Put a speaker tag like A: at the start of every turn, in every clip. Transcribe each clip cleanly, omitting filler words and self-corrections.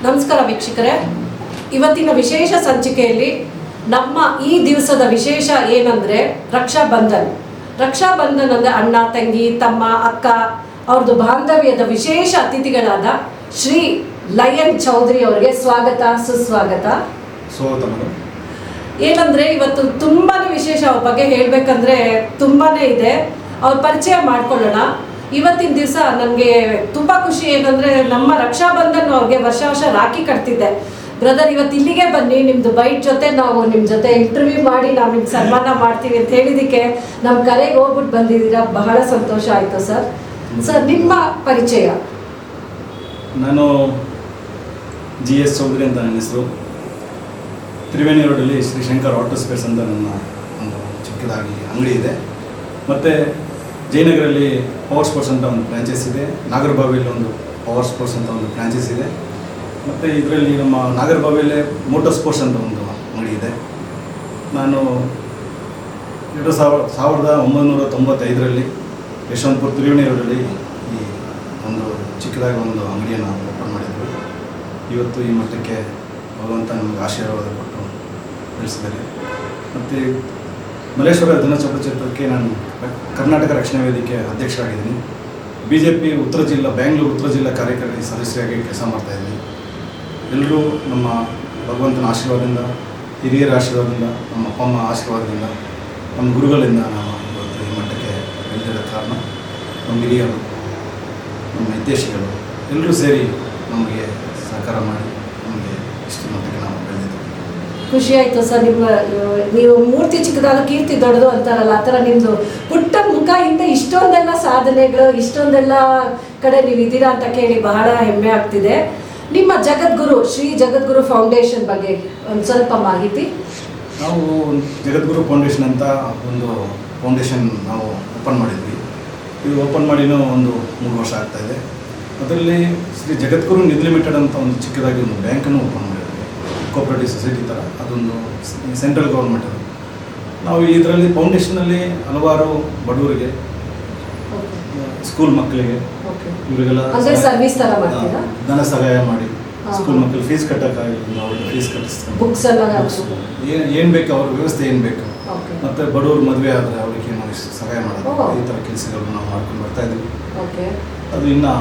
A: ನಮಸ್ಕಾರ ವೀಕ್ಷಕರೇ, ಇವತ್ತಿನ ವಿಶೇಷ ಸಂಚಿಕೆಯಲ್ಲಿ ನಮ್ಮ ಈ ದಿವಸದ ವಿಶೇಷ ಏನಂದರೆ ರಕ್ಷಾಬಂಧನ್ ಅಂದರೆ ಅಣ್ಣ ತಂಗಿ ತಮ್ಮ ಅಕ್ಕ ಅವ್ರದ್ದು ಬಾಂಧವ್ಯದ ವಿಶೇಷ ಅತಿಥಿಗಳಾದ ಶ್ರೀ ಲಯನ್ ಚೌಧರಿ ಅವರಿಗೆ ಸ್ವಾಗತ ಸುಸ್ವಾಗತ. ಏನಂದರೆ ಇವತ್ತು ತುಂಬಾ ವಿಶೇಷ ಅವ್ರ ಬಗ್ಗೆ ಹೇಳಬೇಕಂದ್ರೆ ತುಂಬಾ ಇದೆ. ಅವ್ರ ಪರಿಚಯ ಮಾಡ್ಕೊಳ್ಳೋಣ. ಇವತ್ತಿನ ದಿವಸ ನನಗೆ ತುಂಬ ಖುಷಿ ಏನಂದರೆ ನಮ್ಮ ರಕ್ಷಾಬಂಧನ್ ಅವ್ರಿಗೆ ವರ್ಷ ರಾಖಿ ಕಟ್ತಿದ್ದೆ. ಬ್ರದರ್ ಇವತ್ತು ಇಲ್ಲಿಗೆ ಬನ್ನಿ, ನಿಮ್ಮದು ಬೈಟ್ ಜೊತೆ ನಾವು ನಿಮ್ಮ ಜೊತೆ ಇಂಟರ್ವ್ಯೂ ಮಾಡಿ ನಾವು ನಿಮ್ಗೆ ಸನ್ಮಾನ ಮಾಡ್ತೀವಿ ಅಂತ ಹೇಳಿದ್ದಕ್ಕೆ ನಮ್ಮ ಕರೆಗೆ ಹೋಗ್ಬಿಟ್ಟು ಬಂದಿದ್ದೀರಾ. ಬಹಳ ಸಂತೋಷ ಆಯಿತು ಸರ್. ನಿಮ್ಮ ಪರಿಚಯ?
B: ನಾನು GS ಚೌಧರಿ ಅಂತ ನನ್ನ ಹೆಸರು. ತ್ರಿವೇಣಿ ರೋಡಲ್ಲಿ ಶ್ರೀ ಶಂಕರ್ ಆಟೋ ಸ್ಪೇರ್ಸ್ ಅಂತ ನನ್ನ ಒಂದು ಚಿಕ್ಕದಾಗಿ ಅಂಗಡಿ ಇದೆ. ಮತ್ತು ಜಯನಗರಲ್ಲಿ ಪವರ್ ಸ್ಪೋರ್ಟ್ಸ್ ಅಂತ ಒಂದು ಫ್ರಾಂಚೈಸ್ ಇದೆ. ನಾಗರಬಾವಿಯಲ್ಲಿ ಒಂದು ಪವರ್ ಸ್ಪೋರ್ಟ್ಸ್ ಅಂತ ಒಂದು ಫ್ರಾಂಚೈಸ್ ಇದೆ. ಮತ್ತು ಇದರಲ್ಲಿ ನಮ್ಮ ನಾಗರಬಾವಿಯಲ್ಲೇ ಮೋಟರ್ ಸ್ಪೋರ್ಟ್ಸ್ ಅಂತ ಒಂದು ಅಂಗಡಿ ಇದೆ. ನಾನು 1995ರಲ್ಲಿ ಯಶವಂತಪುರ ತ್ರಿವೇಣಿ ರೋಡಲ್ಲಿ ಈ ಒಂದು ಚಿಕ್ಕದಾಗಿ ಒಂದು ಅಂಗಡಿಯನ್ನು ಓಪನ್ ಮಾಡಿದ್ರು. ಇವತ್ತು ಈ ಮಟ್ಟಕ್ಕೆ ಭಗವಂತ ನಮಗೆ ಆಶೀರ್ವಾದ ಕೊಟ್ಟು ಬೆಳೆಸಿದ್ದಾರೆ. ಮತ್ತು ಮಲ್ಲೇಶ್ವರ ದಿನಚಲನಚಿತ್ರಕ್ಕೆ ನಾನು ಕರ್ನಾಟಕ ರಕ್ಷಣಾ ವೇದಿಕೆ ಅಧ್ಯಕ್ಷರಾಗಿದ್ದೀನಿ. BJP ಉತ್ತರ ಜಿಲ್ಲಾ ಬ್ಯಾಂಗ್ಳೂರು ಉತ್ತರ ಜಿಲ್ಲಾ ಕಾರ್ಯಕಾರಿ ಸದಸ್ಯರಾಗಿ ಕೆಲಸ ಮಾಡ್ತಾಯಿದ್ದೀನಿ. ಎಲ್ಲರೂ ನಮ್ಮ ಭಗವಂತನ ಆಶೀರ್ವಾದದಿಂದ, ಹಿರಿಯರ ಆಶೀರ್ವಾದದಿಂದ, ನಮ್ಮ ಅಪ್ಪ ಅಮ್ಮ ಆಶೀರ್ವಾದದಿಂದ, ನಮ್ಮ ಗುರುಗಳಿಂದ ನಾವು ಇವತ್ತು ಈ ಮಟ್ಟಕ್ಕೆ ಬೆಳೆದಿರೋ ಕಾರಣ ನಮ್ಮ ಹಿರಿಯರು, ನಮ್ಮ ಹಿತೈಷಿಗಳು ಎಲ್ಲರೂ ಸೇರಿ ನಮಗೆ ಸಹಕಾರ ಮಾಡಿ ನಮಗೆ ಇಷ್ಟು ಮಟ್ಟಕ್ಕೆ ನಾವು ಬೆಳೆದಿದ್ದೇವೆ.
A: ಖುಷಿ ಆಯಿತು ಸರ್. ನೀವು ಮೂರ್ತಿ ಚಿಕ್ಕದಾದ ಕೀರ್ತಿ ದೊಡ್ಡದು ಅಂತಾರಲ್ಲ, ಆ ಥರ ನಿಮ್ಮದು ಪುಟ್ಟ ಮುಖ ಇಂದ ಇಷ್ಟೊಂದೆಲ್ಲ ಸಾಧನೆಗಳು, ಇಷ್ಟೊಂದೆಲ್ಲ ಕಡೆ ನೀವು ಇದ್ದೀರಾ ಅಂತ ಕೇಳಿ ಬಹಳ ಹೆಮ್ಮೆ ಆಗ್ತಿದೆ. ನಿಮ್ಮ ಜಗದ್ಗುರು ಶ್ರೀ ಜಗದ್ಗುರು ಫೌಂಡೇಶನ್ ಬಗ್ಗೆ ಒಂದು ಸ್ವಲ್ಪ ಮಾಹಿತಿ.
B: ನಾವು ಜಗದ್ಗುರು ಫೌಂಡೇಶನ್ ಅಂತ ಒಂದು ಫೌಂಡೇಶನ್ ನಾವು ಓಪನ್ ಮಾಡಿದ್ವಿ. ಇದು ಓಪನ್ ಮಾಡಿನೂ ಒಂದು 3 ವರ್ಷ ಆಗ್ತಾಯಿದೆ. ಅದರಲ್ಲಿ ಶ್ರೀ ಜಗದ್ಗುರು ನಿಧಿ ಲಿಮಿಟೆಡ್ ಅಂತ ಒಂದು ಚಿಕ್ಕದಾಗಿ ಒಂದು ಬ್ಯಾಂಕನ್ನು ಓಪನ್ ಮಾಡಿದ್ವಿ, ಕೋಆಪರೇಟಿವ್ ಸೊಸೈಟಿ ಥರ. ಅದೊಂದು ಸೆಂಟ್ರಲ್ ಗೌರ್ಮೆಂಟ್ ಅದು. ನಾವು ಇದರಲ್ಲಿ ಫೌಂಡೇಶನಲ್ಲಿ ಹಲವಾರು ಬಡವರಿಗೆ, ಸ್ಕೂಲ್ ಮಕ್ಕಳಿಗೆ, ಇವರಿಗೆಲ್ಲ ಧನ ಸಹಾಯ ಮಾಡಿ, ಸ್ಕೂಲ್ ಮಕ್ಕಳು ಫೀಸ್ ಕಟ್ಟೋಕ್ಕಾಗಿಲ್ಲ ಅವ್ರಿಗೆ ಫೀಸ್ ಕಟ್ಟಿಸ್ತಾರೆ,
A: ಬುಕ್ಸ್
B: ಏನು ಬೇಕು ಅವ್ರ ವ್ಯವಸ್ಥೆ ಏನು ಬೇಕು, ಮತ್ತು ಬಡವರು ಮದುವೆ ಆದರೆ ಅವ್ರಿಗೆ ನಾವು ಸಹಾಯ ಮಾಡೋದು, ಈ ಥರ ಕೆಲಸಗಳನ್ನು ನಾವು ಮಾಡ್ಕೊಂಡು ಬರ್ತಾಯಿದ್ವಿ. ಅದು ಇನ್ನೂ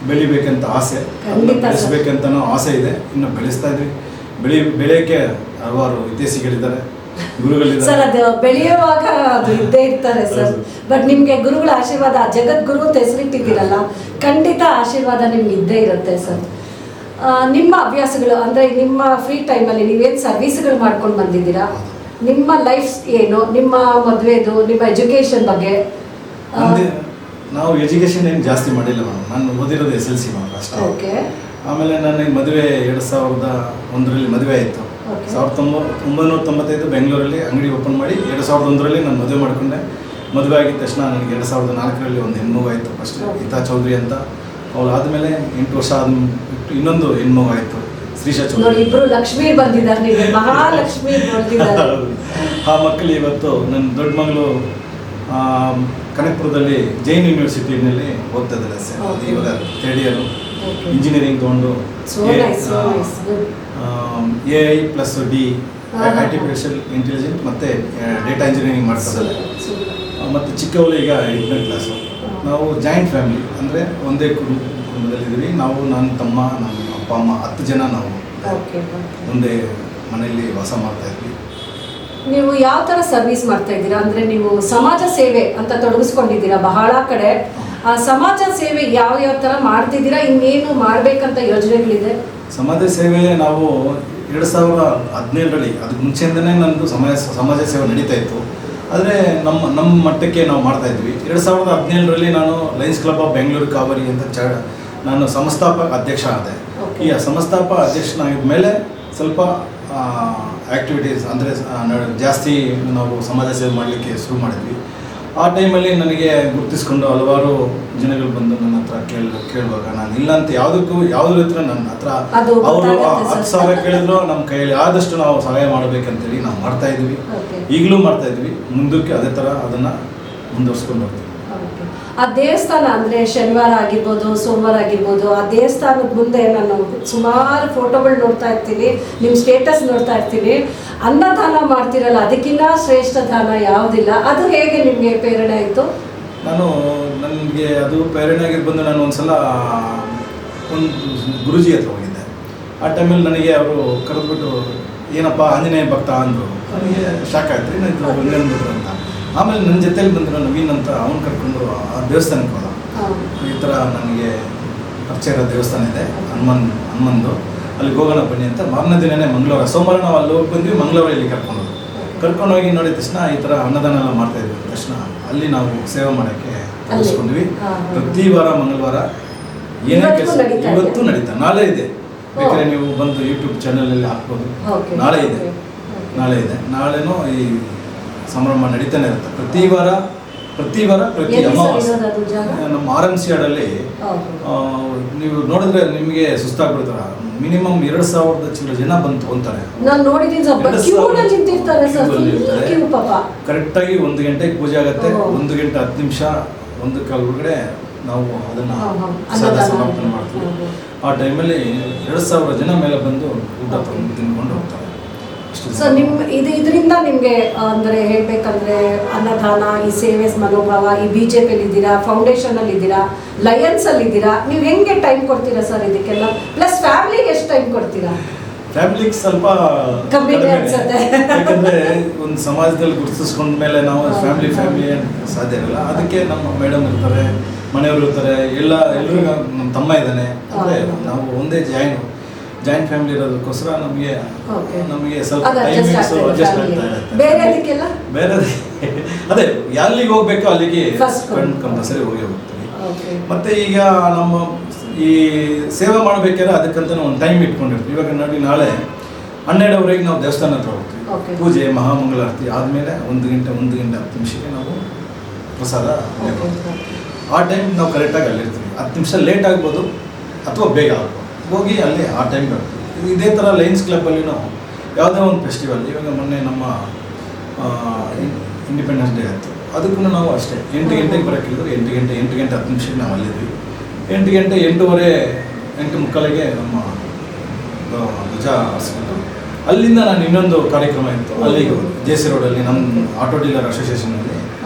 B: ಬೆಳಿಬೇಕಂತ ಆಸೆ, ಬೆಳೆಸ್ಬೇಕಂತನೂ ಆಸೆ ಇದೆ. ಇನ್ನು ಬೆಳೆಸ್ತಾ ಇದ್ವಿ. ಬೆಳೆಯೋಕ್ಕೆ ಹಲವಾರು ಹಿತೈಷಿಗಳಿದ್ದಾರೆ, ಗುರುಗಳಿದ್ದಾರೆ
A: ಸರ್. ಅದು ಬೆಳೆಯುವಾಗ ಅದು ಇದ್ದೇ ಇರ್ತಾರೆ ಸರ್. ಬಟ್ ನಿಮಗೆ ಗುರುಗಳ ಆಶೀರ್ವಾದ, ಜಗದ್ಗುರು ಅಂತ ಹೆಸರಿಟ್ಟಿದ್ದೀರಲ್ಲ, ಖಂಡಿತ ಆಶೀರ್ವಾದ ನಿಮ್ಗೆ ಇದ್ದೇ ಇರುತ್ತೆ ಸರ್. ನಿಮ್ಮ ಹವ್ಯಾಸಗಳು ಅಂದರೆ ನಿಮ್ಮ ಫ್ರೀ ಟೈಮಲ್ಲಿ ನೀವೇನು ಸರ್ವೀಸ್ಗಳು ಮಾಡ್ಕೊಂಡು ಬಂದಿದ್ದೀರಾ, ನಿಮ್ಮ ಲೈಫ್ ಏನು, ನಿಮ್ಮ ಮದುವೆದು, ನಿಮ್ಮ ಎಜುಕೇಷನ್ ಬಗ್ಗೆ?
B: ನಾವು ಎಜುಕೇಷನ್ ಏನು ಜಾಸ್ತಿ ಮಾಡಿಲ್ಲ ಮೇಡಮ್. ನಾನು ಓದಿರೋದು SLC ಮಾತ್ರ ಅಷ್ಟೇ. ಆಮೇಲೆ ನನಗೆ ಮದುವೆ 2001ರಲ್ಲಿ ಮದುವೆ ಆಯಿತು. 1995 ಬೆಂಗಳೂರಲ್ಲಿ ಅಂಗಡಿ ಓಪನ್ ಮಾಡಿ 2001ರಲ್ಲಿ ನಾನು ಮದುವೆ ಮಾಡಿಕೊಂಡೆ. ಮದುವೆ ಆಗಿದ ತಕ್ಷಣ ನನಗೆ 2004ರಲ್ಲಿ ಒಂದು ಹೆಣ್ಮಗು ಆಯಿತು. ಫಸ್ಟ್ ಗೀತಾ ಚೌಧರಿ ಅಂತ. ಅವಳು ಆದಮೇಲೆ 8 ವರ್ಷ ಇನ್ನೊಂದು ಹೆಣ್ಮಗು ಆಯಿತು, ಶ್ರೀಶಾ ಚೌಧರಿ.
A: ಇಬ್ಬರು ಲಕ್ಷ್ಮೀ ಬಂದಿದ್ದಾರೆ, ಮಹಾಲಕ್ಷ್ಮಿ ಬಂದಿದ್ದಾರೆ.
B: ಆ ಮಕ್ಕಳು ಇವತ್ತು ನನ್ನ ದೊಡ್ಡ ಮಗಳು ಕನಕಪುರದಲ್ಲಿ ಜೈನ್ ಯೂನಿವರ್ಸಿಟಿನಲ್ಲಿ ಓದ್ತಾ ಇದ್ದಾರೆ ಸರ್. ಇವಾಗ 3rd ಇಯರ್ ಇಂಜಿನಿಯರಿಂಗ್ ತೊಗೊಂಡು AI+D ಆರ್ಟಿಫಿಷಿಯಲ್ ಇಂಟೆಲಿಜೆನ್ಸ್ ಮತ್ತು ಡೇಟಾ ಇಂಜಿನಿಯರಿಂಗ್ ಮಾಡ್ತಿದ್ದಾರೆ. ಮತ್ತು ಚಿಕ್ಕವಳು ಈಗ 8ನೇ ಕ್ಲಾಸು. ನಾವು ಜಾಯಿಂಟ್ ಫ್ಯಾಮಿಲಿ, ಅಂದರೆ ಒಂದೇ ಕುಟುಂಬದಲ್ಲಿದ್ದೀವಿ. ನಾವು ನನ್ನ ತಮ್ಮ, ನಮ್ಮ ಅಪ್ಪ ಅಮ್ಮ 10 ಜನ ನಾವು ಒಂದೇ ಮನೆಯಲ್ಲಿ ವಾಸ ಮಾಡ್ತಾಯಿದ್ವಿ.
A: ನೀವು ಯಾವ ಥರ ಸರ್ವಿಸ್ ಮಾಡ್ತಾ ಇದ್ದೀರಾ ಅಂದರೆ ನೀವು ಸಮಾಜ ಸೇವೆ ಅಂತ ತೊಡಗಿಸ್ಕೊಂಡಿದ್ದೀರಾ ಬಹಳ ಕಡೆ. ಆ ಸಮಾಜ ಸೇವೆ ಯಾವ ಥರ ಮಾಡ್ತಿದ್ದೀರಾ, ಇನ್ನೇನು ಮಾಡಬೇಕಂತ ಯೋಜನೆಗಳಿದೆ?
B: ಸಮಾಜ ಸೇವೆ ನಾವು 2017ರಲ್ಲಿ, ಅದಕ್ಕೆ ಮುಂಚೆಯಿಂದನೇ ನನ್ನದು ಸಮಾಜ ಸೇವೆ ನಡೀತಾ ಇತ್ತು. ಆದರೆ ನಮ್ಮ ಮಟ್ಟಕ್ಕೆ ನಾವು ಮಾಡ್ತಾಯಿದ್ವಿ. 2017ರಲ್ಲಿ ನಾನು Lions club of Bengaluru Kaveri ಅಂತ ನಾನು ಸಂಸ್ಥಾಪಕ ಅಧ್ಯಕ್ಷ ಆದೆ. ಈ ಸಂಸ್ಥಾಪಕ ಅಧ್ಯಕ್ಷನಾಗಿದ್ದ ಮೇಲೆ ಸ್ವಲ್ಪ ಆ್ಯಕ್ಟಿವಿಟೀಸ್ ಅಂದರೆ ಜಾಸ್ತಿ ನಾವು ಸಮಾಜ ಸೇವೆ ಮಾಡಲಿಕ್ಕೆ ಶುರು ಮಾಡಿದ್ವಿ. ಆ ಟೈಮಲ್ಲಿ ನನಗೆ ಗುರುತಿಸ್ಕೊಂಡು ಹಲವಾರು ಜನಗಳು ಬಂದು ನನ್ನ ಹತ್ರ ಕೇಳುವಾಗ ನಾನು ಇಲ್ಲ ಅಂತ ಯಾವುದ್ರ ಹತ್ರ ನನ್ನ ಹತ್ರ ಅವರು 10,000 ಕೇಳಿದ್ರು ನಮ್ಮ ಕೈಯಲ್ಲಿ ಆದಷ್ಟು ನಾವು ಸಹಾಯ ಮಾಡಬೇಕಂತೇಳಿ ನಾವು ಮಾಡ್ತಾ ಇದ್ವಿ. ಈಗಲೂ ಮಾಡ್ತಾ ಇದ್ವಿ, ಮುಂದಕ್ಕೆ ಅದೇ ಥರ ಅದನ್ನು ಮುಂದುವರ್ಸ್ಕೊಂಡು ಬರ್ತೀವಿ.
A: ಆ ದೇವಸ್ಥಾನ ಅಂದರೆ ಶನಿವಾರ ಆಗಿರ್ಬೋದು, ಸೋಮವಾರ ಆಗಿರ್ಬೋದು, ಆ ದೇವಸ್ಥಾನದ ಮುಂದೆ ನಾನು ಸುಮಾರು ಫೋಟೋಗಳು ನೋಡ್ತಾ ಇರ್ತೀನಿ, ನಿಮ್ಮ ಸ್ಟೇಟಸ್ ನೋಡ್ತಾ ಇರ್ತೀನಿ. ಅನ್ನದಾನ ಮಾಡ್ತಿರಲ್ಲ, ಅದಕ್ಕಿಂತ ಶ್ರೇಷ್ಠ ದಾನ ಯಾವುದಿಲ್ಲ. ಅದು ಹೇಗೆ ನಿಮಗೆ ಪ್ರೇರಣೆ ಆಯಿತು?
B: ನನಗೆ ಅದು ಪ್ರೇರಣೆ ಆಗಿರ್ಬಂದು ನಾನು ಒಂದ್ಸಲ ಒಂದು ಗುರುಜಿ ಹತ್ರ ಹೋಗಿದ್ದೆ. ಆ ಟೈಮಲ್ಲಿ ನನಗೆ ಅವರು ಕರೆದ್ಬಿಟ್ಟು ಏನಪ್ಪ ಆಂಜನೇಯ ಭಕ್ತ ಅಂದರು. ನನಗೆ ಶಾಕ್ ಆಯ್ತು, ಏನಾಯ್ತು ಅಂದ್ಬಿಟ್ರು ಅಂತ. ಆಮೇಲೆ ನನ್ನ ಜೊತೆಲಿ ಬಂದರು ನವೀನ್ ಅಂತ, ಅವ್ನು ಕರ್ಕೊಂಡು ಆ ದೇವಸ್ಥಾನಕ್ಕೆ ಹೋದ. ಈ ಥರ ನನಗೆ ಪರಿಚಯ ಇರೋ ದೇವಸ್ಥಾನ ಇದೆ ಹನುಮಂದು, ಅಲ್ಲಿಗೆ ಹೋಗೋಣ ಬನ್ನಿ ಅಂತ. ಮಾರನೇ ದಿನನೇ ಮಂಗಳವಾರ, ಸೋಮವಾರ ನಾವು ಅಲ್ಲಿ ಹೋಗಿ ಬಂದ್ವಿ, ಮಂಗಳವಾರ ಇಲ್ಲಿ ಕರ್ಕೊಂಡೋಗಿ ನೋಡಿದ ತಕ್ಷಣ ಈ ಥರ ಅನ್ನದಾನ ಎಲ್ಲ ಮಾಡ್ತಾಯಿದ್ವಿ. ತಕ್ಷಣ ಅಲ್ಲಿ ನಾವು ಸೇವೆ ಮಾಡೋಕ್ಕೆ ಕಲಿಸ್ಕೊಂಡ್ವಿ. ಪ್ರತಿ ವಾರ ಮಂಗಳವಾರ ಏನೇ ಕೆಲಸ ಇವತ್ತು ನಡೀತಾ, ನಾಳೆ ಇದೆ. ಬೇಕಾದ್ರೆ ನೀವು ಬಂದು ಯೂಟ್ಯೂಬ್ ಚಾನಲಲ್ಲಿ ಹಾಕ್ಬೋದು. ನಾಳೆ ಇದೆ, ನಾಳೆನೂ ಈ ಸಂಭ್ರಮ ನಡೀತಾನೆ ಇರುತ್ತೆ. ಪ್ರತಿ ಅಮಾವಾಸ್ಯೆ ನಮ್ಮ RMC ಯಾರ್ಡಲ್ಲಿ ನೀವು ನೋಡಿದ್ರೆ ನಿಮಗೆ ಸುಸ್ತಾಗ್ಬಿಡ್ತಾರೆ. ಮಿನಿಮಮ್ 2,000 ಜನ ಬಂದು ತಗೊಂತಾರೆ. ಕರೆಕ್ಟಾಗಿ 1 ಗಂಟೆಗೆ ಪೂಜೆ ಆಗುತ್ತೆ. 1 ಗಂಟೆ 10 ನಿಮಿಷ, 1 ಕಾಲ ಒಳಗಡೆ ನಾವು ಅದನ್ನು ಸಮಾಪನೆ ಮಾಡ್ತೀವಿ. ಆ ಟೈಮಲ್ಲಿ 2,000 ಜನ ಮೇಲೆ ಬಂದು ಊಟ ತಿನ್ಕೊಂಡು ಹೋಗ್ತಾರೆ.
A: ಸೊ ಇದರಿಂದ ನಿಮಗೆ ಅಂದರೆ ಹೇಳಬೇಕಂದ್ರೆ ಅನ್ನದಾನ, ಈ ಸೇವೆ ಮನೋಭಾವ, ಈ BJPಯಲ್ಲಿ ಇದ್ದೀರಾ, ಫೌಂಡೇಶನಲ್ಲಿ ಇದ್ದೀರಾ, ಲಯನ್ಸಲ್ಲಿ ಇದ್ದೀರಾ, ನೀವು ಹೆಂಗೆ ಟೈಮ್ ಕೊಡ್ತೀರಾ ಸರ್ ಇದಕ್ಕೆಲ್ಲ? ಪ್ಲಸ್ ಫ್ಯಾಮಿಲಿಗೆ ಎಷ್ಟು ಟೈಮ್ ಕೊಡ್ತೀರಾ?
B: ಫ್ಯಾಮಿಲಿಗೆ ಸ್ವಲ್ಪ
A: ಕಮ್ಮಿ ಅನ್ಸುತ್ತೆ.
B: ಯಾಕಂದರೆ ಒಂದು ಸಮಾಜದಲ್ಲಿ ಗುರುತಿಸ್ಕೊಂಡ ಮೇಲೆ ನಾವು ಫ್ಯಾಮಿಲಿ ಸಾಧ್ಯ ಇರಲ್ಲ. ಅದಕ್ಕೆ ನಮ್ಮ ಮೇಡಮ್ ಇರ್ತಾರೆ, ಮನೆಯವರು ಇರ್ತಾರೆ, ಎಲ್ಲರಿಗೂ ನಮ್ಮ ತಮ್ಮ ಇದ್ದಾನೆ. ಅಂದರೆ ನಾವು ಒಂದೇ ಜಾಯಿಂಟ್ ಫ್ಯಾಮಿಲಿ ಇರೋದಕ್ಕೋಸ್ಕರ ನಮಗೆ ಸ್ವಲ್ಪ ಟೈಮಿಂಗ್ಸು ಅಡ್ಜಸ್ಟ್ ಆಗ್ತಾ ಇರುತ್ತೆ. ಬೇರೆ ಅದೇ ಎಲ್ಲಿಗೆ ಹೋಗ್ಬೇಕು ಅಲ್ಲಿಗೆ ಕಂಪಲ್ಸರಿ ಹೋಗಿ ಹೋಗ್ತೀವಿ. ಮತ್ತು ಈಗ ನಮ್ಮ ಈ ಸೇವೆ ಮಾಡಬೇಕಾದ್ರೆ ಅದಕ್ಕಂತ ಒಂದು ಟೈಮ್ ಇಟ್ಕೊಂಡಿರ್ತೀವಿ. ಇವಾಗ ನೋಡಿ, ನಾಳೆ 12ವರೆಗೆ ನಾವು ದೇವಸ್ಥಾನ ಹತ್ರ ಹೋಗ್ತೀವಿ. ಪೂಜೆ ಮಹಾಮಂಗಳಾರತಿ ಆದಮೇಲೆ 1 ಗಂಟೆ 10 ನಿಮಿಷಕ್ಕೆ ನಾವು ಪ್ರಸಾದ. ಆ ಟೈಮ್ ನಾವು ಕರೆಕ್ಟಾಗಿ ಅಲ್ಲಿರ್ತೀವಿ. 10 ನಿಮಿಷ ಲೇಟ್ ಆಗ್ಬೋದು ಅಥವಾ ಬೇಗ ಆಗ್ಬೋದು, ಹೋಗಿ ಅಲ್ಲಿ ಆ ಟೈಮ್ ಬರ್ತೀವಿ. ಇದೇ ಥರ ಲಯನ್ಸ್ ಕ್ಲಬ್ಬಲ್ಲಿನೂ ಯಾವುದೇ ಒಂದು ಫೆಸ್ಟಿವಲ್, ಇವಾಗ ಮೊನ್ನೆ ನಮ್ಮ ಇಂಡಿಪೆಂಡೆನ್ಸ್ ಡೇ ಆಯಿತು, ಅದಕ್ಕೂ ನಾವು ಅಷ್ಟೇ 8 ಗಂಟೆಗೆ ಬರೋಕ್ಕಿದ್ರು 8 ಗಂಟೆ 10 ನಿಮಿಷಕ್ಕೆ ನಾವು ಅಲ್ಲಿದ್ವಿ. 8 ಗಂಟೆ 8:15ಗೆ ನಮ್ಮ ಧ್ವಜ ಹಾರಿಸ್ಬಿಟ್ಟು ಅಲ್ಲಿಂದ ನಾನು ಇನ್ನೊಂದು ಕಾರ್ಯಕ್ರಮ ಇತ್ತು, ಅಲ್ಲಿಗೆ JC ರೋಡಲ್ಲಿ ನಮ್ಮ ಆಟೋ ಡೀಲರ್ ಅಸೋಸಿಯೇಷನಲ್ಲಿ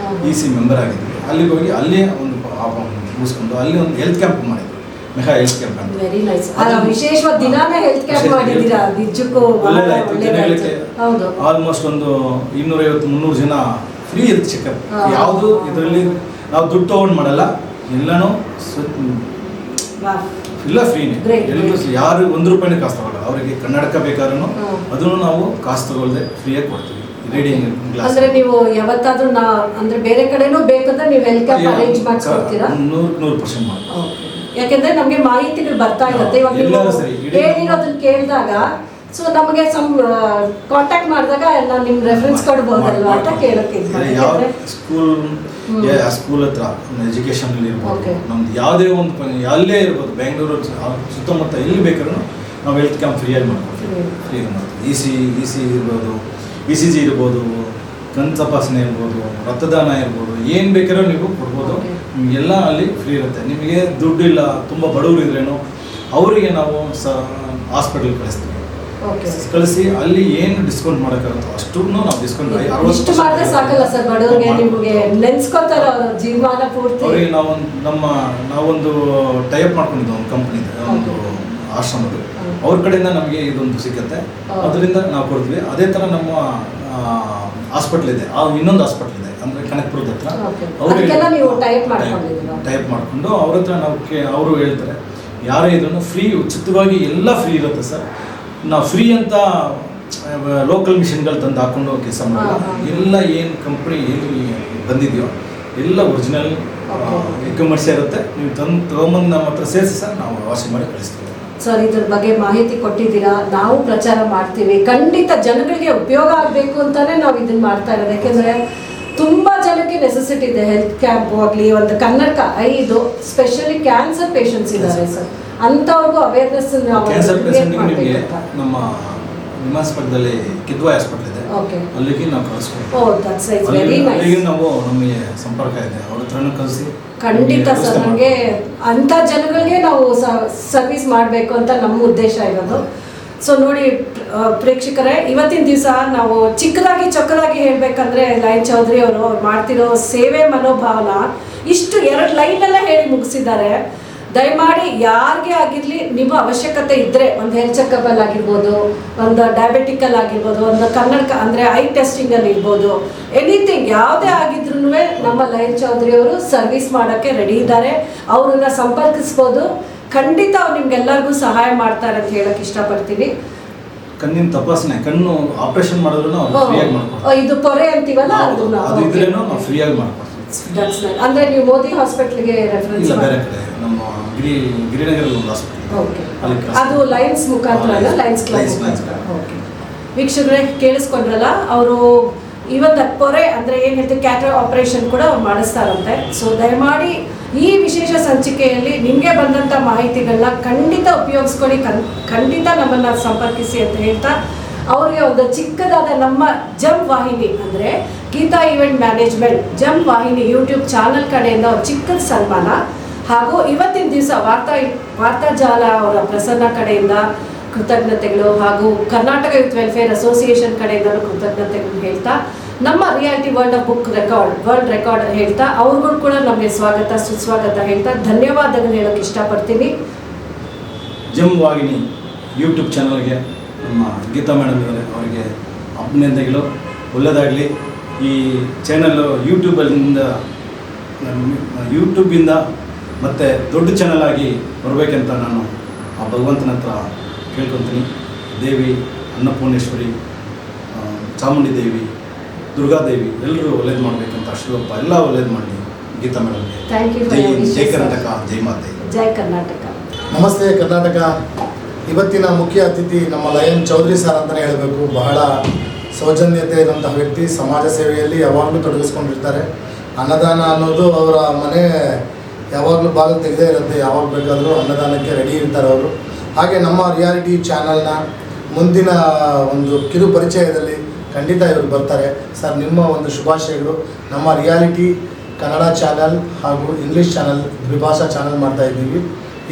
B: EC ಮೆಂಬರ್ ಆಗಿದ್ವಿ. ಅಲ್ಲಿಗೆ ಹೋಗಿ ಅಲ್ಲೇ ಒಂದು ಮುಗಿಸ್ಕೊಂಡು ಅಲ್ಲಿ ಒಂದು ಹೆಲ್ತ್ ಕ್ಯಾಂಪ್ ಮಾಡಿದ್ವಿ, ಮೆಗಾ ಹೆಲ್ತ್ ಕ್ಯಾಂಪ್ ಅಂತ.
A: Very nice. ವಿಶೇಷವಾದ ದಿನಾನೇ ಹೆಲ್ತ್ ಕ್ಯಾಂಪ್ ಮಾಡಿದ್ದೀರಾ, ನಿಜಕ್ಕೂ ಹೌದು.
B: ಆಲ್ಮೋಸ್ಟ್ ಒಂದು 250-300 ಜನ ಫ್ರೀ ಹೆಲ್ತ್ ಚೆಕಪ್. ಯಾವುದು ಇದರಲ್ಲಿ ನಾವು ದುಡ್ಡು ತೊಗೊಂಡು ಮಾಡಲ್ಲ, ಎಲ್ಲನೂ ಇಲ್ಲ ಫ್ರೀನೇ. ಯಾರು 1 ರೂಪಾಯಿನೂ ಕಾಸು ತಗೊಳ್ಳಲ್ಲ. ಅವರಿಗೆ ಕನ್ನಡಕ ಬೇಕಾದ್ರೂ ಅದನ್ನು ನಾವು ಕಾಸು ತಗೊಳ್ಳದೆ ಫ್ರೀಯಾಗಿ ಕೊಡ್ತೀವಿ. ರೀಡಿಂಗ್ ಕ್ಲಾಸ್
A: ಅಂದ್ರೆ ನೀವು ಯಾವತ್ತಾದ್ರೂ ಅಂದ್ರೆ ಬೇರೆ ಕಡೆನೂ ಬೇಕಂದ್ರೆ ನೀವು ಹೆಲ್ತ್ ಕ್ಯಾಂಪ್ ಅರೇಂಜ್ ಮಾಡ್ಕೊಡ್ತೀರಾ?
B: 100% ಮಾಡ್ತೀವಿ.
A: ಯಾಕೆಂದ್ರೆ ನಮಗೆ ಮಾಹಿತಿಗಳು ಬರ್ತಾ ಇರುತ್ತೆ. ಇವಾಗ ಹೇಳಿರೋದನ್ನ ಕೇಳಿದಾಗ ಸೊ ನಮಗೆ ಕಾಂಟ್ಯಾಕ್ಟ್ ಮಾಡಿದಾಗ ನಾನು ನಿಮ್ಮ ರೆಫರೆನ್ಸ್ ಕೊಡ್ಬೋದಲ್ವಾ ಅಂತ ಕೇಳಕ್ಕೆ.
B: ಸ್ಕೂಲ್ ಹತ್ರ ಎಜುಕೇಶನ್ ಇರ್ಬೋದು, ನಮ್ದು ಯಾವುದೇ ಒಂದು ಅಲ್ಲೇ ಇರ್ಬೋದು, ಬೆಂಗಳೂರು ಸುತ್ತಮುತ್ತ ಎಲ್ಲಿ ಬೇಕಾದ್ರೂ ನಾವು ಹೆಲ್ತ್ ಕ್ಯಾಂಪ್ ಫ್ರೀಯಾಗಿ ಮಾಡ್ಕೊಡ್ತೀವಿ. ಫ್ರೀಯಾಗಿ ಮಾಡ್ತೀವಿ. EC ಇರ್ಬೋದು, ECG ಇರ್ಬೋದು, ಕಣ್ ತಪಾಸಣೆ ಇರ್ಬೋದು, ರಕ್ತದಾನ ಇರ್ಬೋದು, ಏನು ಬೇಕಾದ್ರೂ ನೀವು ಕೊಡ್ಬೋದು. ನಿಮಗೆಲ್ಲ ಅಲ್ಲಿ ಫ್ರೀ ಇರುತ್ತೆ. ನಿಮಗೆ ದುಡ್ಡಿಲ್ಲ, ತುಂಬ ಬಡವರು ಇದ್ರೇನು ಅವರಿಗೆ ನಾವು ಹಾಸ್ಪಿಟಲ್ ಕಳಿಸ್ತೀವಿ. ಕಳಿಸಿ ಅಲ್ಲಿ ಏನು ಡಿಸ್ಕೌಂಟ್ ಮಾಡೋಕ್ಕಾಗುತ್ತೋ ಅಷ್ಟನ್ನು ನಾವು ಡಿಸ್ಕೌಂಟ್
A: ಇಷ್ಟು ಮಾಡಿದ್ರೆ ಸಾಕಲ್ಲ ಸರ್ ಬಡವರಿಗೆ, ನಿಮಗೆ ನೆನ್ಸ್ಕೊತಾರ ಜೀವನ ಪೂರ್ತಿ.
B: ಅವರಿಗೆ ನಾವೊಂದು ಟೈಪ್ ಮಾಡ್ಕೊಂಡಿದ್ದು ಒಂದು ಕಂಪ್ನಿ, ಒಂದು ಆಶ್ರಮದ್ದು, ಅವ್ರ ಕಡೆಯಿಂದ ನಮಗೆ ಇದೊಂದು ಸಿಗುತ್ತೆ, ಅದರಿಂದ ನಾವು ಕೊಡ್ತೀವಿ. ಅದೇ ಥರ ನಮ್ಮ ಹಾಸ್ಪಿಟ್ಲ್ ಇದೆ, ಇನ್ನೊಂದು ಹಾಸ್ಪಿಟ್ಲ್ ಇದೆ ಅಂದರೆ ಕನಕಪುರದ ಹತ್ರ. ಅವರು ಟೈಪ್ ಮಾಡಿಕೊಂಡು ಅವ್ರ ಹತ್ರ ನಾವು ಅವರು ಹೇಳ್ತಾರೆ, ಯಾರೇ ಇದನ್ನು ಫ್ರೀ ಉಚಿತವಾಗಿ ಎಲ್ಲ ಫ್ರೀ ಇರುತ್ತೆ ಸರ್. ನಾವು ಫ್ರೀ ಅಂತ ಲೋಕಲ್ ಮಿಷನ್ಗಳು ತಂದು ಹಾಕೊಂಡು ಕೆಲಸ ಮಾಡಲ್ಲ. ಎಲ್ಲ ಏನು ಕಂಪ್ನಿ ಏನು ಬಂದಿದೆಯೋ ಎಲ್ಲ ಒರಿಜಿನಲ್ ಕಮರ್ಷಿಯಲ್ ಇರುತ್ತೆ. ನೀವು ತೊಗೊಂಬಂದು ನಮ್ಮ ಹತ್ರ ಸೇರಿಸಿ ಸರ್, ನಾವು ವಾಸಿ ಮಾಡಿ ಕಳಿಸ್ತೀವಿ.
A: ಸರ್ ಇದ್ರ ಬಗ್ಗೆ ಮಾಹಿತಿ ಕೊಟ್ಟಿದ್ದೀರಾ, ನಾವು ಪ್ರಚಾರ ಮಾಡ್ತೀವಿ. ಖಂಡಿತ ಜನಗಳಿಗೆ ಉಪಯೋಗ ಆಗಬೇಕು ಅಂತಾನೆ ನಾವು ಇದನ್ನ ಮಾಡ್ತಾ ಇರೋದು. ಯಾಕೆಂದರೆ ತುಂಬ ಜನಕ್ಕೆ ನೆಸೆಸಿಟಿ ಇದೆ. ಹೆಲ್ತ್ ಕ್ಯಾಂಪ್ ಆಗಲಿ, ಒಂದು ಕನ್ನಡಕ 5 ಸ್ಪೆಷಲಿ ಕ್ಯಾನ್ಸರ್ ಪೇಷಂಟ್ಸ್ ಇದ್ದಾರೆ ಸರ್, ಅಂಥವ್ರಿಗೂ ಅವೇರ್ನೆಸ್
B: ಕ್ಯಾನ್ಸರ್ ಪೇಷಂಟ್ಗೆ ನಿಮಗೆ ನಮ್ಮ ವಿಮಾನ ಪಕ್ಕದಲ್ಲಿ ಕಿದ್ವಾಯ್ ಹಾಸ್ಪಿಟಲ್ ಇದೆ,
A: ಓಕೆ.
B: ಅಲ್ಲಿಗೆ ನಾವು ಕಳಿಸ್ಕೊಡ್ತೀವಿ.
A: Oh that's very nice.
B: ಅಲ್ಲಿಗೆ ನಾವು ನಮಗೆ ಸಂಪರ್ಕ ಇದೆ, ಅವ್ರ ಹತ್ರನೂ ಕಳಿಸಿ.
A: ಖಂಡಿತ ಸರ್, ನಮಗೆ ಅಂಥ ಜನಗಳಿಗೆ ನಾವು ಸರ್ವಿಸ್ ಮಾಡಬೇಕು ಅಂತ ನಮ್ಮ ಉದ್ದೇಶ ಇರೋದು. ಸೊ ನೋಡಿ ಪ್ರೇಕ್ಷಕರೇ, ಇವತ್ತಿನ ದಿವಸ ನಾವು ಚಿಕ್ಕದಾಗಿ ಚೊಕ್ಕದಾಗಿ ಹೇಳಬೇಕಂದ್ರೆ ಲಯನ್ ಚೌಧರಿ ಅವರು ಮಾಡ್ತಿರೋ ಸೇವೆ ಮನೋಭಾವನ ಇಷ್ಟು 2 ಲೈನಲ್ಲೇ ಹೇಳಿ ಮುಗಿಸಿದ್ದಾರೆ. ದಯಮಾಡಿ ಯಾರಿಗೆ ಆಗಿರಲಿ, ನಿಮ್ಮ ಅವಶ್ಯಕತೆ ಇದ್ದರೆ ಒಂದು ಹೆಲ್ತ್ ಚೆಕಪ್ಪಲ್ಲಿ ಆಗಿರ್ಬೋದು, ಒಂದು ಡಯಾಬಿಟಿಕಲ್ ಆಗಿರ್ಬೋದು, ಒಂದು ಕನ್ನಡಕ ಅಂದರೆ ಐ ಟೆಸ್ಟಿಂಗಲ್ಲಿ ಇರ್ಬೋದು, ಎನಿಥಿಂಗ್ ಯಾವುದೇ ಆಗಿದ್ರೂ ನಮ್ಮ ಲಯನ್ ಚೌಧರಿ ಅವರು ಸರ್ವಿಸ್ ಮಾಡೋಕ್ಕೆ ರೆಡಿ ಇದ್ದಾರೆ. ಅವ್ರನ್ನ ಸಂಪರ್ಕಿಸ್ಬೋದು. ಖಂಡಿತ ಅವ್ರು ನಿಮ್ಗೆಲ್ಲರಿಗೂ ಸಹಾಯ ಮಾಡ್ತಾರೆ ಅಂತ ಹೇಳಕ್ಕೆ ಇಷ್ಟಪಡ್ತೀನಿ.
B: ಕಣ್ಣಿನ ತಪಾಸಣೆ, ಕಣ್ಣು ಆಪರೇಷನ್ ಮಾಡಿದ್ರು ನಾವು ಫ್ರೀಯಾಗಿ ಮಾಡ್ಕೊಡ್ತೀವಿ.
A: ಇದು ಪೊರೆ ಅಂತೀವಲ್ಲ, ಅದನ್ನ
B: ಅದು ಇದ್ರೇನು ನಾವು ಫ್ರೀಯಾಗಿ ಮಾಡ್ಕೊಡ್ತೀವಿ.
A: ಅಂದ್ರೆ ನೀವು ಮೋದಿ ಹಾಸ್ಪಿಟಲ್ಗೆ ರೆಫರೆನ್ಸ್
B: ಇಲ್ಲ, ಬೇರೆ ಕಡೆ ನಮ್ಮ ಗಿರಿನಗರಲ್ಲಿ ಒಂದು ಹಾಸ್ಪಿಟಲ್.
A: ಓಕೆ, ಅದು ಲೈನ್ಸ್ ಮುಖಾಂತರ ಅಲ್ಲ, ಲೈನ್ಸ್ ಕ್ಲಬ್. ಓಕೆ ವೀಕ್ಷಕರೇ, ಕೇಳಿಸ್ಕೊಂಡ್ರಲ್ಲ, ಅವರು ಇವತ್ತು ಪೊರೆ ಅಂದರೆ ಏನು ಹೇಳ್ತೀವಿ, ಕ್ಯಾಟರ್ ಆಪರೇಷನ್ ಕೂಡ ಮಾಡಿಸ್ತಾರಂತೆ. ಸೊ ದಯಮಾಡಿ ಈ ವಿಶೇಷ ಸಂಚಿಕೆಯಲ್ಲಿ ನಿಮಗೆ ಬಂದಂಥ ಮಾಹಿತಿಗಳನ್ನ ಖಂಡಿತ ಉಪಯೋಗಿಸ್ಕೊಳ್ಳಿ, ಖಂಡಿತ ನಮ್ಮನ್ನು ಸಂಪರ್ಕಿಸಿ ಅಂತ ಹೇಳ್ತಾ, ಅವ್ರಿಗೆ ಒಂದು ಚಿಕ್ಕದಾದ ನಮ್ಮ ಜಮ್ ವಾಹಿನಿ ಅಂದರೆ ಗೀತಾ ಈವೆಂಟ್ ಮ್ಯಾನೇಜ್ಮೆಂಟ್ ಜಮ್ ವಾಹಿನಿ ಯೂಟ್ಯೂಬ್ ಚಾನಲ್ ಕಡೆಯಿಂದ ಒಂದು ಚಿಕ್ಕದ ಸನ್ಮಾನ, ಹಾಗೂ ಇವತ್ತಿನ ದಿವಸ ವಾರ್ತಾಜಾಲ ಅವರ ಪ್ರಸನ್ನ ಕಡೆಯಿಂದ ಕೃತಜ್ಞತೆಗಳು, ಹಾಗೂ ಕರ್ನಾಟಕ ಯೂತ್ ವೆಲ್ಫೇರ್ ಅಸೋಸಿಯೇಷನ್ ಕಡೆಯಿಂದಲೂ ಕೃತಜ್ಞತೆಗಳು ಹೇಳ್ತಾ, ನಮ್ಮ reality world of book world record ಹೇಳ್ತಾ ಅವ್ರಿಗೂ ಕೂಡ ನಮಗೆ ಸ್ವಾಗತ ಸುಸ್ವಾಗತ ಹೇಳ್ತಾ ಧನ್ಯವಾದಗಳು ಹೇಳೋಕ್ಕೆ ಇಷ್ಟಪಡ್ತೀನಿ.
B: ಜಮ್ ವಾಹಿನಿ ಯೂಟ್ಯೂಬ್ ಚಾನಲ್ಗೆ ನಮ್ಮ ಗೀತಾ ಮೇಡಮ್ ಇದ್ದಾರೆ, ಅವರಿಗೆ ಅಭಿನಂದನೆಗಳು, ಒಳ್ಳೆಯದಾಗಲಿ. ಈ ಚಾನಲ್ಲು ಯೂಟ್ಯೂಬಿಂದ ಮತ್ತು ದೊಡ್ಡ ಚಾನಲ್ ಆಗಿ ಬರಬೇಕಂತ ನಾನು ಆ ಭಗವಂತನ ಹತ್ರ ಕೇಳ್ಕೊತೀನಿ. ದೇವಿ ಅನ್ನಪೂರ್ಣೇಶ್ವರಿ, ಚಾಮುಂಡಿ ದೇವಿ, ದುರ್ಗಾದೇವಿ ಎಲ್ಲರೂ ಒಳ್ಳೇದು ಮಾಡಬೇಕಂತ ಶಿವಪ್ಪ ಎಲ್ಲ ಒಳ್ಳೇದು ಮಾಡಿ. ಗೀತಾ ಮೇಡಮ್ಗೆ ಜೈ ಕರ್ನಾಟಕ, ಜೈ ಮಾತೆ,
A: ಜೈ ಕರ್ನಾಟಕ.
C: ನಮಸ್ತೆ ಕರ್ನಾಟಕ. ಇವತ್ತಿನ ಮುಖ್ಯ ಅತಿಥಿ ನಮ್ಮ ಲಯನ್ ಚೌಧರಿ ಸರ್ ಅಂತಲೇ ಹೇಳಬೇಕು. ಬಹಳ ಸೌಜನ್ಯತೆ ಇರುವಂತಹ ವ್ಯಕ್ತಿ, ಸಮಾಜ ಸೇವೆಯಲ್ಲಿ ಯಾವಾಗಲೂ ತೊಡಗಿಸ್ಕೊಂಡಿರ್ತಾರೆ. ಅನ್ನದಾನ ಅನ್ನೋದು ಅವರ ಮನೆ ಯಾವಾಗಲೂ ಬಾಗಿಲು ತೆಗೆದೇ ಇರುತ್ತೆ, ಯಾವಾಗ ಬೇಕಾದರೂ ಅನ್ನದಾನಕ್ಕೆ ರೆಡಿ ಇರ್ತಾರೆ ಅವರು. ಹಾಗೆ ನಮ್ಮ ರಿಯಾಲಿಟಿ ಚಾನಲ್ನ ಮುಂದಿನ ಒಂದು ಕಿರು ಪರಿಚಯದಲ್ಲಿ ಖಂಡಿತ ಇವರು ಬರ್ತಾರೆ. ಸರ್, ನಿಮ್ಮ ಒಂದು ಶುಭಾಶಯಗಳು. ನಮ್ಮ ರಿಯಾಲಿಟಿ ಕನ್ನಡ ಚಾನಲ್ ಹಾಗೂ ಇಂಗ್ಲೀಷ್ ಚಾನಲ್, ದ್ವಿಭಾಷಾ ಚಾನಲ್ ಮಾಡ್ತಾ ಇದ್ದೀವಿ.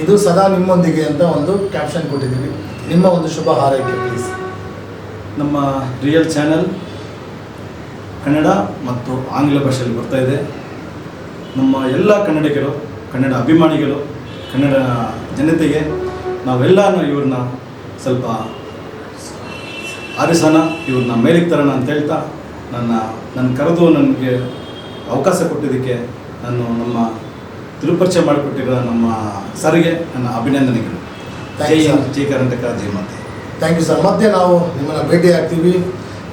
C: ಇದು ಸದಾ ನಿಮ್ಮೊಂದಿಗೆ ಅಂತ ಒಂದು ಕ್ಯಾಪ್ಷನ್ ಕೊಟ್ಟಿದ್ದೀವಿ. ನಿಮ್ಮ ಒಂದು ಶುಭ ಹಾರೈಕೆ ಪ್ಲೀಸ್.
B: ನಮ್ಮ ರಿಯಲ್ ಚಾನಲ್ ಕನ್ನಡ ಮತ್ತು ಆಂಗ್ಲ ಭಾಷೆಯಲ್ಲಿ ಬರ್ತಾ ಇದೆ. ನಮ್ಮ ಎಲ್ಲ ಕನ್ನಡಿಗರು, ಕನ್ನಡ ಅಭಿಮಾನಿಗಳು, ಕನ್ನಡ ಜನತೆಗೆ ನಾವೆಲ್ಲನೂ ಇವ್ರನ್ನ ಸ್ವಲ್ಪ ಆರಿಸೋಣ, ಇವ್ರನ್ನ ಮೇಲಿಗೆ ತರೋಣ ಅಂತ ಹೇಳ್ತಾ ನನ್ನ ಕರೆದು ನನಗೆ ಅವಕಾಶ ಕೊಟ್ಟಿದ್ದಕ್ಕೆ ನಾನು ನಮ್ಮ ತಿರುಪರಿಚಯ ಮಾಡಿಕೊಟ್ಟಿರೋ ನಮ್ಮ ಸರ್ಗೆ ನನ್ನ ಅಭಿನಂದನೆಗಳು. ಜೈ ಕರ್ನಾಟಕ, ಜೈ ಮಾತೆ.
C: Thank you sir. ಮತ್ತೆ ನಾವು ನಿಮ್ಮನ್ನು ಭೇಟಿ ಆಗ್ತೀವಿ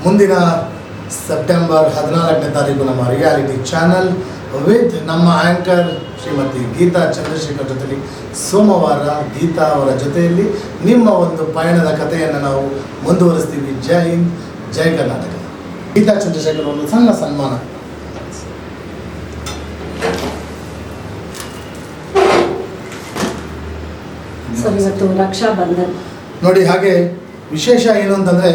C: ಮುಂದಿನ ಸೆಪ್ಟೆಂಬರ್ 14ನೇ ತಾರೀಕು ನಮ್ಮ ರಿಯಾಲಿಟಿ ಚಾನಲ್ ವಿತ್ ನಮ್ಮ ಆ್ಯಂಕರ್ ಶ್ರೀಮತಿ ಗೀತಾ ಚಂದ್ರಶೇಖರ್ ಜೊತೆಲಿ ಸೋಮವಾರ ಗೀತಾ ಅವರ ಜೊತೆಯಲ್ಲಿ ನಿಮ್ಮ ಒಂದು ಪಯಣದ ಕಥೆಯನ್ನು ನಾವು ಮುಂದುವರಿಸ್ತೀವಿ. ಜೈ ಹಿಂದ್, ಜೈ ಕರ್ನಾಟಕ. ಗೀತಾ ಚಂದ್ರಶೇಖರ್ ಒಂದು ಸಣ್ಣ ಸನ್ಮಾನ.
A: ಸರ್, ಇವತ್ತು ರಕ್ಷಾ ಬಂಧನ್
C: ನೋಡಿ, ಹಾಗೆ ವಿಶೇಷ ಏನು ಅಂತಂದರೆ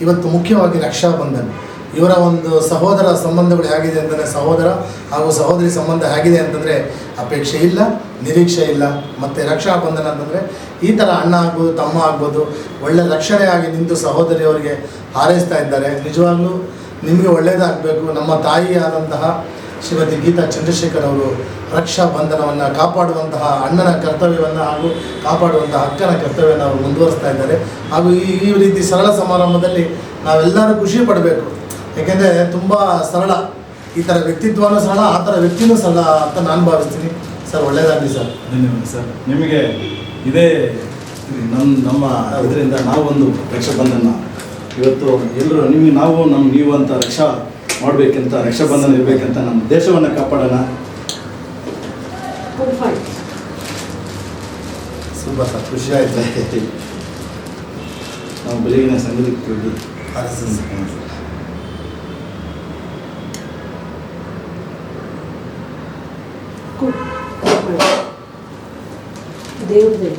C: ಇವತ್ತು ಮುಖ್ಯವಾಗಿ ರಕ್ಷಾ ಬಂಧನ್. ಇವರ ಒಂದು ಸಹೋದರ ಸಂಬಂಧಗಳು ಹೇಗಿದೆ ಅಂತಂದರೆ, ಸಹೋದರ ಹಾಗೂ ಸಹೋದರಿ ಸಂಬಂಧ ಹೇಗಿದೆ ಅಂತಂದರೆ ಅಪೇಕ್ಷೆ ಇಲ್ಲ, ನಿರೀಕ್ಷೆ ಇಲ್ಲ. ಮತ್ತು ರಕ್ಷಾ ಬಂಧನ ಅಂತಂದರೆ ಈ ಥರ ಅಣ್ಣ ಆಗ್ಬೋದು, ತಮ್ಮ ಆಗ್ಬೋದು, ಒಳ್ಳೆ ರಕ್ಷಣೆಯಾಗಿ ನಿಂತು ಸಹೋದರಿಯವರಿಗೆ ಹಾರೈಸ್ತಾ ಇದ್ದಾರೆ. ನಿಜವಾಗ್ಲೂ ನಿಮಗೆ ಒಳ್ಳೆಯದಾಗಬೇಕು. ನಮ್ಮ ತಾಯಿಯಾದಂತಹ ಶ್ರೀಮತಿ ಗೀತಾ ಚಂದ್ರಶೇಖರ್ ಅವರು ರಕ್ಷಾ ಬಂಧನವನ್ನು ಕಾಪಾಡುವಂತಹ ಅಣ್ಣನ ಕರ್ತವ್ಯವನ್ನು ಹಾಗೂ ಕಾಪಾಡುವಂತಹ ಅಕ್ಕನ ಕರ್ತವ್ಯವನ್ನು ಅವರು ಮುಂದುವರಿಸ್ತಾ ಇದ್ದಾರೆ. ಹಾಗೂ ಈ ರೀತಿ ಸರಳ ಸಮಾರಂಭದಲ್ಲಿ ನಾವೆಲ್ಲರೂ ಖುಷಿ ಪಡಬೇಕು. ಏಕೆಂದರೆ ತುಂಬ ಸರಳ, ಈ ಥರ ವ್ಯಕ್ತಿತ್ವನೂ ಸರಳ, ಆ ಥರ ವ್ಯಕ್ತಿನೂ ಸರಳ ಅಂತ ನಾನು ಭಾವಿಸ್ತೀನಿ. ಸರ್, ಒಳ್ಳೆಯದಾಗಲಿ ಸರ್.
B: ಧನ್ಯವಾದ ಸರ್. ನಿಮಗೆ ಇದೇ ನಮ್ಮ ಇದರಿಂದ ನಾವೊಂದು ರಕ್ಷಾಬಂಧನ ಇವತ್ತು ಎಲ್ಲರೂ ನೀವು ಅಂತ ರಕ್ಷಾ ಮಾಡಬೇಕಂತ, ರಕ್ಷಾಬಂಧನ ಇರಬೇಕಂತ, ನಮ್ಮ ದೇಶವನ್ನು ಕಾಪಾಡೋಣ.
C: ಸೂಪರ್ ಸರ್, ಖುಷಿ ಆಯಿತು.
B: ನಾವು ಬೆಳಗಿನ ಸಂಗೀತಕ್ಕೆ ಹೋಗಿ
A: ದೇವ್ರದೇ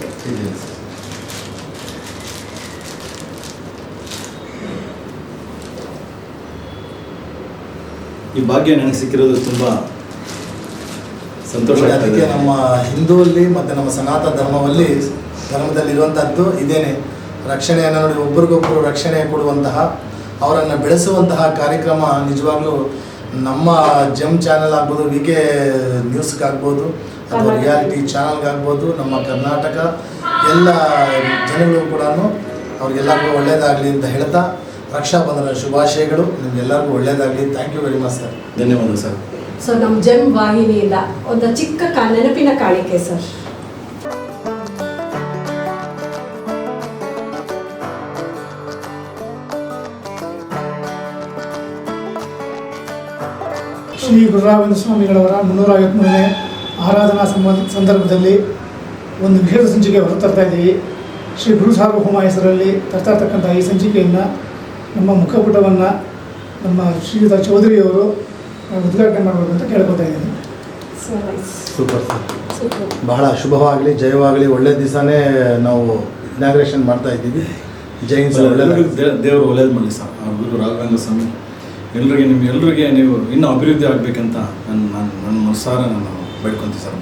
B: ಈ ಭಾಗ್ಯ ನನಗೆ ಸಿಕ್ಕಿರೋದು ತುಂಬ ಸಂತೋಷ ಆಗ್ತಾ
C: ಅದಕ್ಕೆ
B: ಇದೆ.
C: ನಮ್ಮ ಹಿಂದೂವಲ್ಲಿ ಮತ್ತು ನಮ್ಮ ಸನಾತನ ಧರ್ಮದಲ್ಲಿರುವಂಥದ್ದು ಇದೇನೆ, ರಕ್ಷಣೆಯನ್ನು ನೋಡಿ ಒಬ್ರಿಗೊಬ್ಬರು ರಕ್ಷಣೆ ಕೊಡುವಂತಹ, ಅವರನ್ನು ಬೆಳೆಸುವಂತಹ ಕಾರ್ಯಕ್ರಮ ನಿಜವಾಗ್ಲೂ ನಮ್ಮ ಜಮ್ ಚಾನಲ್ ಆಗ್ಬೋದು, ವಿ ಕೆ ನ್ಯೂಸ್ಗಾಗ್ಬೋದು, ಅಥವಾ ರಿಯಾಲಿಟಿ ಚಾನಲ್ಗಾಗ್ಬೋದು, ನಮ್ಮ ಕರ್ನಾಟಕ ಎಲ್ಲ ಜನಗಳು ಕೂಡ ಅವ್ರಿಗೆಲ್ಲರಿಗೂ ಒಳ್ಳೆಯದಾಗಲಿ ಅಂತ ಹೇಳ್ತಾ ರಕ್ಷಾಬಂಧನ ಶುಭಾಶಯಗಳು. ನಿಮಗೆಲ್ಲರಿಗೂ ಒಳ್ಳೆಯದಾಗಲಿ. Thank you very much sir.
B: ಧನ್ಯವಾದ ಸರ್.
A: ಸೊ ನಮ್ಮ ಜಮ್ ವಾಹಿನಿಯಿಂದ ಒಂದು ಚಿಕ್ಕ ನೆನಪಿನ ಕಾಣಿಕೆ ಸರ್.
D: ಶ್ರೀ ಗುರುರಾಘವೇಂದ್ರ ಸ್ವಾಮಿಗಳವರ 353ನೇ ಆರಾಧನಾ ಸಂದರ್ಭದಲ್ಲಿ ಒಂದು ವಿಶೇಷ ಸಂಚಿಕೆ ಹೊರತರ್ತಾ ಇದ್ದೀವಿ. ಶ್ರೀ ಗುರು ಸಾರ್ವಭೌಮ ಹೆಸರಲ್ಲಿ ತರ್ತಾ ಇರ್ತಕ್ಕಂಥ ಈ ಸಂಚಿಕೆಯನ್ನು ನಮ್ಮ ಮುಖಪುಟವನ್ನು ನಮ್ಮ ಶ್ರೀಯುತ ಚೌಧರಿಯವರು ಉದ್ಘಾಟನೆ ಮಾಡಬೇಕು ಅಂತ ಕೇಳ್ಕೊತಾ ಇದ್ದೀನಿ.
C: ಸೂಪರ್ ಸರ್, ಬಹಳ ಶುಭವಾಗಲಿ, ಜಯವಾಗಲಿ. ಒಳ್ಳೆ ದಿವಸನೇ ನಾವು ಇನಾಗ್ರೇಷನ್ ಮಾಡ್ತಾ ಇದ್ದೀವಿ. ಜೈ ಹಿಂದ್ ಸರ್.
B: ದೇವರು ಒಳ್ಳೇದು ಮಾಡಲಿ ಸರ್. ಆ ಗುರು ರಾಘವೇಂದ್ರ ಸ್ವಾಮಿ ನಿಮ್ಗೆಲ್ಲರಿಗೆ ನೀವು ಇನ್ನೂ ಅಭಿವೃದ್ಧಿ ಆಗಬೇಕಂತ ನನ್ನ ಮನಸಾರ ನಾನು ಬೇಡ್ಕೊತೀನಿ ಸರ್.